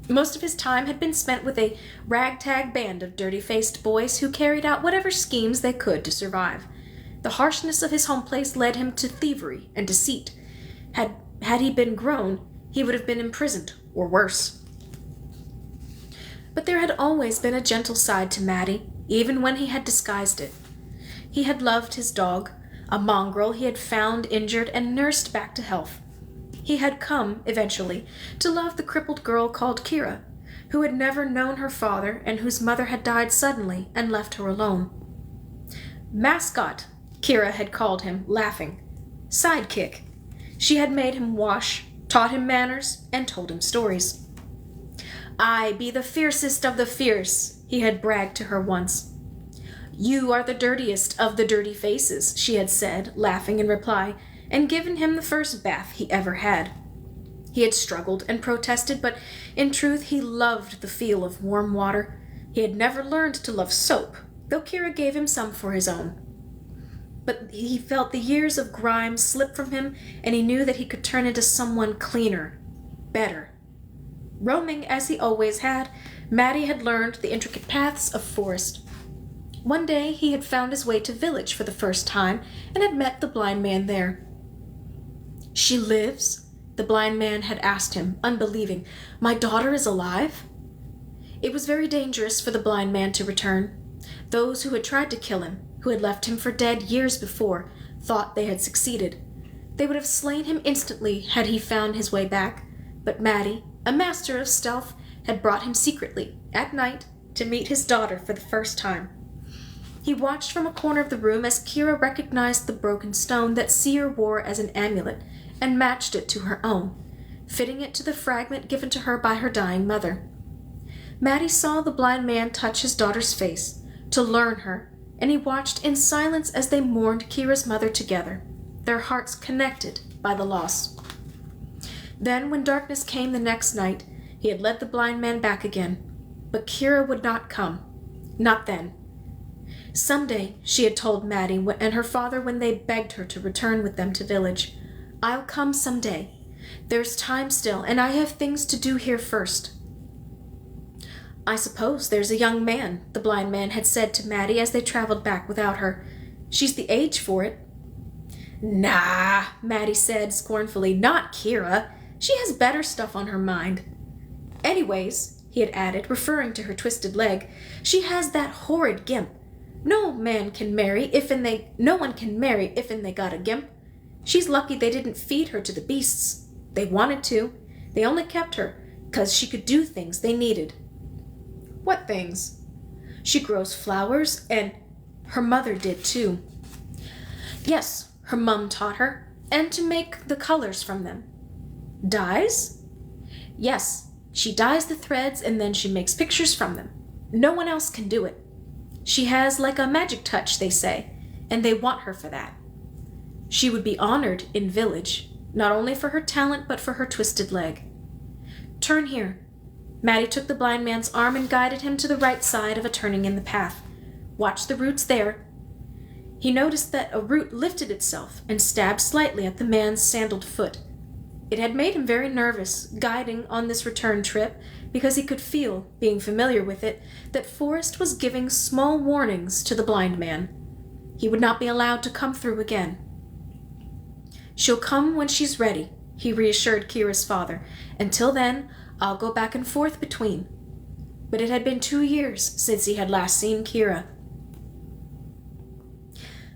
Most of his time had been spent with a ragtag band of dirty-faced boys who carried out whatever schemes they could to survive. The harshness of his home place led him to thievery and deceit. Had he been grown, he would have been imprisoned, or worse. But there had always been a gentle side to Matty, even when he had disguised it. He had loved his dog, a mongrel he had found injured and nursed back to health. He had come, eventually, to love the crippled girl called Kira, who had never known her father and whose mother had died suddenly and left her alone. Mascot, Kira had called him, laughing. Sidekick. She had made him wash, taught him manners, and told him stories. "I be the fiercest of the fierce," he had bragged to her once. "You are the dirtiest of the dirty faces," she had said, laughing in reply, and given him the first bath he ever had. He had struggled and protested, but in truth he loved the feel of warm water. He had never learned to love soap, though Kira gave him some for his own. But he felt the years of grime slip from him, and he knew that he could turn into someone cleaner, better. Roaming as he always had, Matty had learned the intricate paths of Forest. One day he had found his way to village for the first time and had met the blind man there. "She lives?" the blind man had asked him, unbelieving. "My daughter is alive?" It was very dangerous for the blind man to return. Those who had tried to kill him, who had left him for dead years before, thought they had succeeded. They would have slain him instantly had he found his way back, but Matty, a master of stealth, had brought him secretly, at night, to meet his daughter for the first time. He watched from a corner of the room as Kira recognized the broken stone that Seer wore as an amulet and matched it to her own, fitting it to the fragment given to her by her dying mother. Matty saw the blind man touch his daughter's face to learn her, and he watched in silence as they mourned Kira's mother together, their hearts connected by the loss. Then, when darkness came the next night, he had led the blind man back again, but Kira would not come. Not then. Someday, she had told Matty and her father when they begged her to return with them to village. "I'll come someday. There's time still, and I have things to do here first." "I suppose there's a young man," the blind man had said to Matty as they traveled back without her. "She's the age for it." "Nah," Matty said scornfully, "not Kira. She has better stuff on her mind. Anyways," he had added, referring to her twisted leg, "she has that horrid gimp. No one can marry if they got a gimp. She's lucky they didn't feed her to the beasts. They wanted to. They only kept her 'cause she could do things they needed." "What things?" "She grows flowers, and her mother did too." "Yes, her mum taught her, and to make the colors from them." "Dyes?" "Yes, she dyes the threads and then she makes pictures from them. No one else can do it. She has like a magic touch, they say, and they want her for that. She would be honored in village, not only for her talent but for her twisted leg. Turn here." Matty took the blind man's arm and guided him to the right side of a turning in the path. "Watch the roots there." He noticed that a root lifted itself and stabbed slightly at the man's sandaled foot. It had made him very nervous, guiding on this return trip, because he could feel, being familiar with it, that Forrest was giving small warnings to the blind man. He would not be allowed to come through again. "She'll come when she's ready," he reassured Kira's father. "Until then, I'll go back and forth between." But it had been 2 years since he had last seen Kira.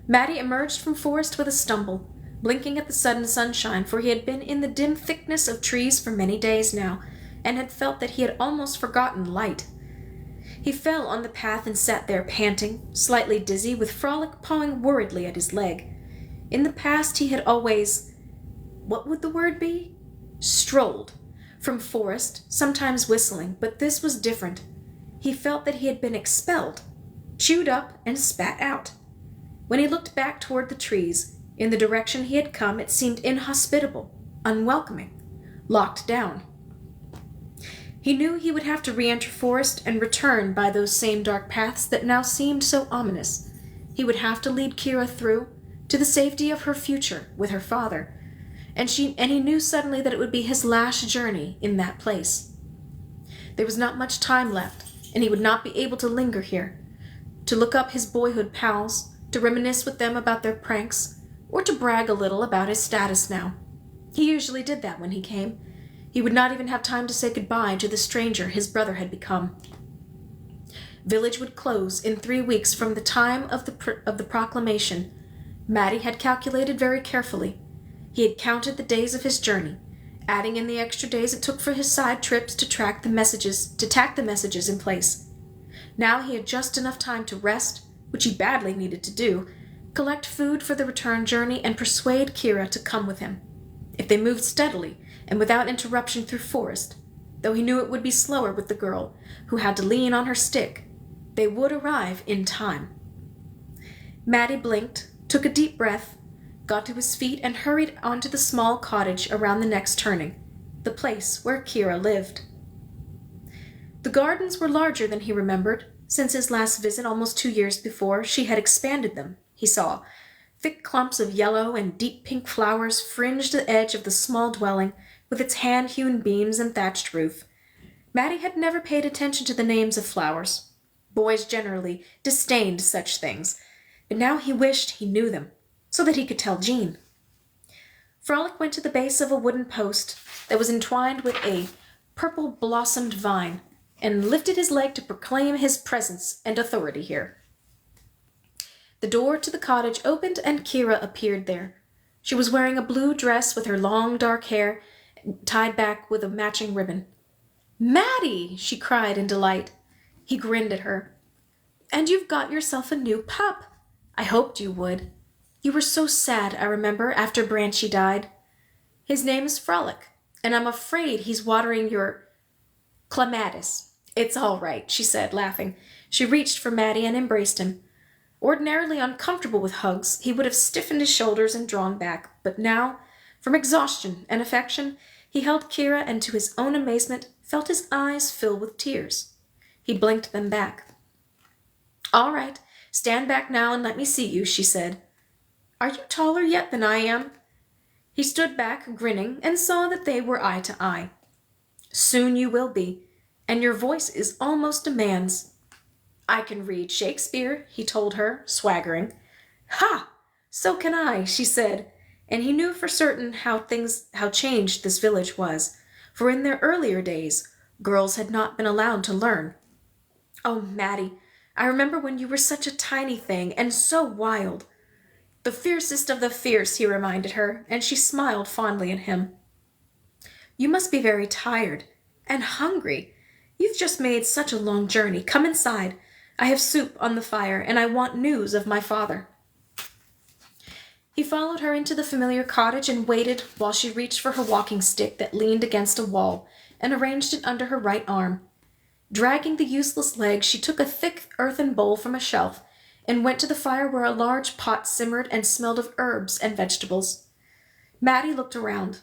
Matty emerged from Forrest with a stumble, blinking at the sudden sunshine, for he had been in the dim thickness of trees for many days now, and had felt that he had almost forgotten light. He fell on the path and sat there panting, slightly dizzy, with Frolic pawing worriedly at his leg. In the past he had always, what would the word be? Strolled from Forrest, sometimes whistling, but this was different. He felt that he had been expelled, chewed up and spat out. When he looked back toward the trees, in the direction he had come, it seemed inhospitable, unwelcoming, locked down. He knew he would have to re-enter Forrest and return by those same dark paths that now seemed so ominous. He would have to lead Kira through, to the safety of her future with her father, and he knew suddenly that it would be his last journey in that place. There was not much time left, and he would not be able to linger here, to look up his boyhood pals, to reminisce with them about their pranks, or to brag a little about his status now. He usually did that when he came. He would not even have time to say goodbye to the stranger his brother had become. Village would close in 3 weeks from the time of the proclamation. Matty had calculated very carefully. He had counted the days of his journey, adding in the extra days it took for his side trips to tack the messages in place. Now he had just enough time to rest, which he badly needed to do, collect food for the return journey, and persuade Kira to come with him. If they moved steadily and without interruption through Forrest, though he knew it would be slower with the girl, who had to lean on her stick, they would arrive in time. Matty blinked, took a deep breath, got to his feet, and hurried onto the small cottage around the next turning, the place where Kira lived. The gardens were larger than he remembered. Since his last visit almost 2 years before, she had expanded them, he saw. Thick clumps of yellow and deep pink flowers fringed the edge of the small dwelling, with its hand-hewn beams and thatched roof. Matty had never paid attention to the names of flowers. Boys generally disdained such things, but now he wished he knew them, so that he could tell Jean. Frolic went to the base of a wooden post that was entwined with a purple-blossomed vine, and lifted his leg to proclaim his presence and authority here. The door to the cottage opened, and Kira appeared there. She was wearing a blue dress with her long dark hair tied back with a matching ribbon. "Maddie!" she cried in delight. He grinned at her. "And you've got yourself a new pup. I hoped you would. You were so sad, I remember, after Branchy died. His name is Frolic, and I'm afraid he's watering your clematis." "It's all right," she said, laughing. She reached for Maddie and embraced him. Ordinarily uncomfortable with hugs, he would have stiffened his shoulders and drawn back, but now, from exhaustion and affection, he held Kira and to his own amazement felt his eyes fill with tears. He blinked them back. "All right, stand back now and let me see you," she said. "Are you taller yet than I am?" He stood back, grinning, and saw that they were eye to eye. "Soon you will be, and your voice is almost a man's." "I can read Shakespeare," he told her, swaggering. "Ha! So can I," she said, and he knew for certain how changed this village was, for in their earlier days, girls had not been allowed to learn. "Oh, Maddie, I remember when you were such a tiny thing, and so wild." "The fiercest of the fierce," he reminded her, and she smiled fondly at him. "You must be very tired, and hungry. You've just made such a long journey. Come inside. I have soup on the fire, and I want news of my father." He followed her into the familiar cottage and waited while she reached for her walking stick that leaned against a wall and arranged it under her right arm. Dragging the useless leg, she took a thick earthen bowl from a shelf and went to the fire where a large pot simmered and smelled of herbs and vegetables. Maddie looked around.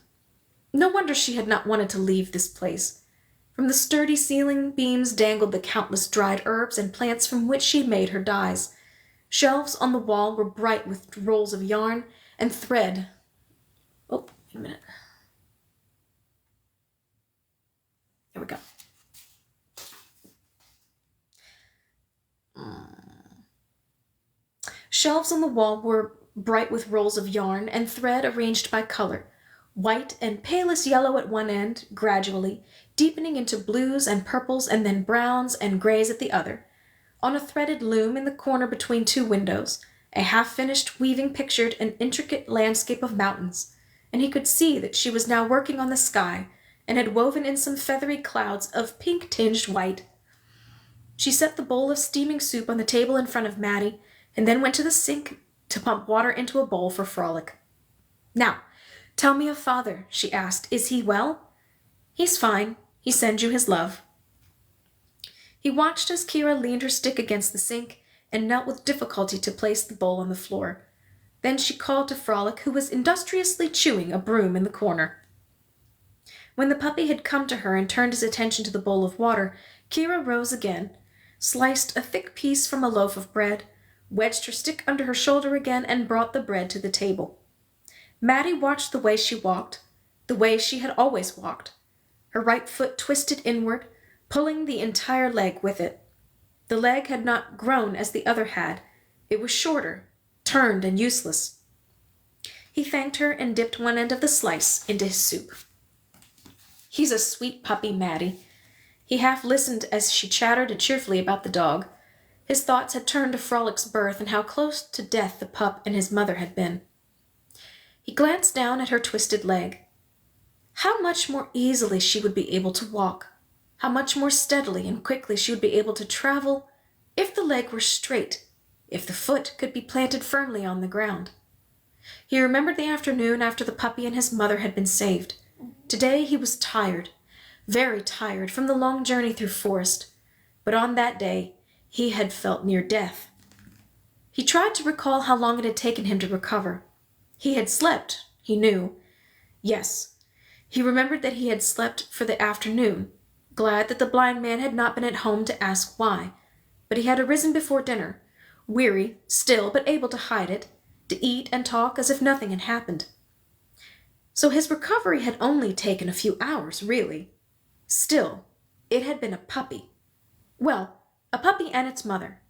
No wonder she had not wanted to leave this place. From the sturdy ceiling beams dangled the countless dried herbs and plants from which she had made her dyes. Shelves on the wall were bright with rolls of yarn and thread. Oh, wait a minute. There we go. Shelves on the wall were bright with rolls of yarn and thread arranged by color, white and palest yellow at one end, gradually deepening into blues and purples and then browns and grays at the other. On a threaded loom in the corner between two windows, a half-finished weaving pictured an intricate landscape of mountains, and he could see that she was now working on the sky and had woven in some feathery clouds of pink-tinged white. She set the bowl of steaming soup on the table in front of Maddie, and then went to the sink to pump water into a bowl for Frolic. "Now, tell me of Father," she asked. "Is he well?" "He's fine. He sends you his love." He watched as Kira leaned her stick against the sink and knelt with difficulty to place the bowl on the floor. Then she called to Frolic, who was industriously chewing a broom in the corner. When the puppy had come to her and turned his attention to the bowl of water, Kira rose again, sliced a thick piece from a loaf of bread, wedged her stick under her shoulder again, and brought the bread to the table. Maddie watched the way she walked, the way she had always walked. Her right foot twisted inward, pulling the entire leg with it. The leg had not grown as the other had. It was shorter, turned and useless. He thanked her and dipped one end of the slice into his soup. "He's a sweet puppy, Maddie." He half listened as she chattered cheerfully about the dog. His thoughts had turned to Frolic's birth and how close to death the pup and his mother had been. He glanced down at her twisted leg. How much more easily she would be able to walk. How much more steadily and quickly she would be able to travel if the leg were straight, if the foot could be planted firmly on the ground. He remembered the afternoon after the puppy and his mother had been saved. Today he was tired, very tired from the long journey through forest, but on that day he had felt near death. He tried to recall how long it had taken him to recover. He had slept, he knew. Yes, he remembered that he had slept for the afternoon, glad that the blind man had not been at home to ask why, but he had arisen before dinner, weary still but able to hide it, to eat and talk as if nothing had happened. So his recovery had only taken a few hours, really. Still, it had been a puppy. Well, A puppy and its mother.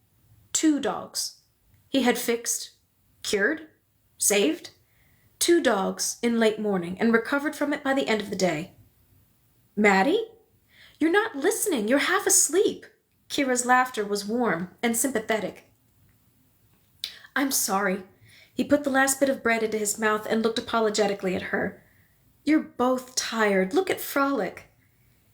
2 dogs. He had fixed, cured, saved 2 dogs in late morning and recovered from it by the end of the day. Maddie? You're not listening. You're half asleep. Kira's laughter was warm and sympathetic. I'm sorry. He put the last bit of bread into his mouth and looked apologetically at her. You're both tired. Look at Frolic.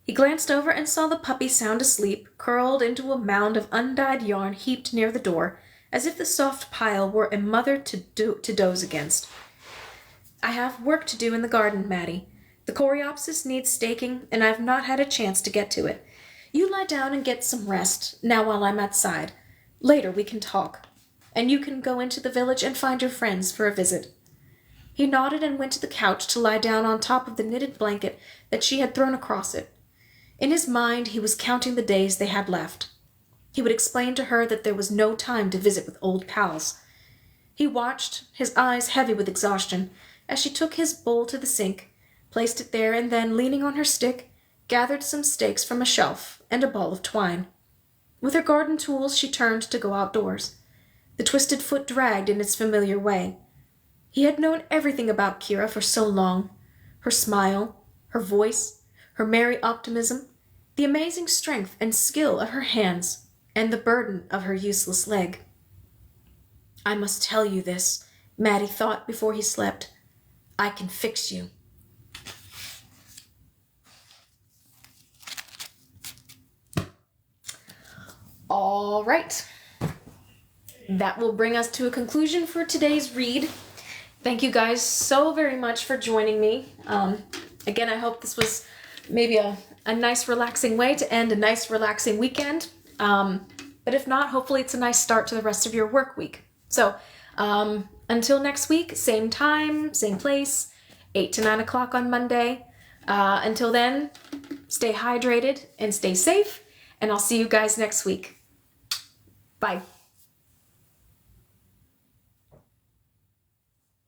He glanced over and saw the puppy sound asleep, curled into a mound of undyed yarn heaped near the door, as if the soft pile were a mother to doze against. I have work to do in the garden, Maddie. The coreopsis needs staking, and I've not had a chance to get to it. You lie down and get some rest, now while I'm outside. Later we can talk, and you can go into the village and find your friends for a visit. He nodded and went to the couch to lie down on top of the knitted blanket that she had thrown across it. In his mind, he was counting the days they had left. He would explain to her that there was no time to visit with old pals. He watched, his eyes heavy with exhaustion, as she took his bowl to the sink, placed it there, and then, leaning on her stick, gathered some stakes from a shelf and a ball of twine. With her garden tools, she turned to go outdoors. The twisted foot dragged in its familiar way. He had known everything about Kira for so long. Her smile, her voice, her merry optimism, the amazing strength and skill of her hands, and the burden of her useless leg. I must tell you this, Maddie thought before he slept. I can fix you. All right. That will bring us to a conclusion for today's read. Thank you guys so very much for joining me. Again, I hope this was maybe a nice relaxing way to end a nice relaxing weekend. But if not, hopefully it's a nice start to the rest of your work week. So until next week, same time, same place, 8 to 9 o'clock on Monday. Until then, stay hydrated and stay safe, and I'll see you guys next week. Bye.